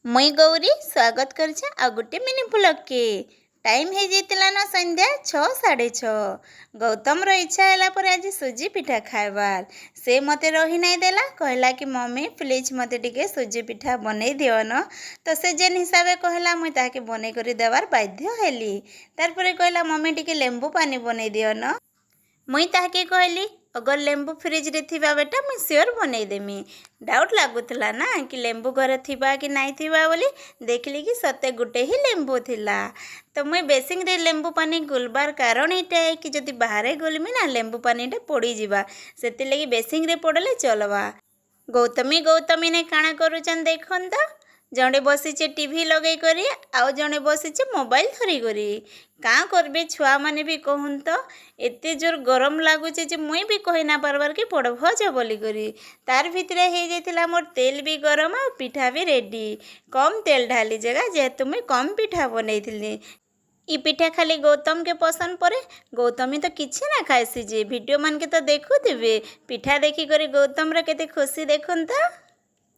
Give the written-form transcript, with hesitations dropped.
मुई गौरी स्वागत कर गोटे मिनी ब्लॉग के टाइम हो जाता ना संध्या 6:30। गौतम इच्छा है आज सुजी पिठा खाइबार से मते रही नहीं देला कहला कि मम्मी प्लीज मते टिके सुजी पिठा बनई दियो न। तो से जेन हिसाब से कहला मुई ताके बनई कर देवार बाध्य हेली। तार परे कहला मम्मी टिके लेंबू पानी बनई दियो न। मुई ताके कहली अगर लेंबू फ्रिज रे थिबा बेटा मुई श्योर बनई देमी। डाउट लागुतला ना कि लेंबू घरे थिबा कि नहीं थिबा बोली देखली कि सते गुटे ही लेंबू थिला। तो मुई बेसिंग रे लेंबू पानी गुलबार कारण एटा है कि जदि बाहरे गुलमी ना लेंबू पानीटा पड़ी जिबा सेति लगी बेसिंग रे पड़ले चलवा। गौतमी ने काଣା करूचन देखन तो जड़े बसीचे टीवी लगे करी आउ जड़े बसीचे मोबाइल धरी करी का करबे छुआ माने भी कहून तो एते जोर गरम लगुचे जे मुई भी कही ना पारबार कि पड़ भज बोली करी तार भितरे हो जाइतिला मोर तेल भी गरम आ पिठा भी रेडी कम तेल ढाली जगह जेहेतु मुई कम पिठा बनई। ई पिठा खाली गौतम के पसंद पड़े। गौतमी तो किसी ना खाएसी जे वीडियो मान के तो देखु दिवे पिठा देखी करी गौतम रे केते खुशी देखुन तो।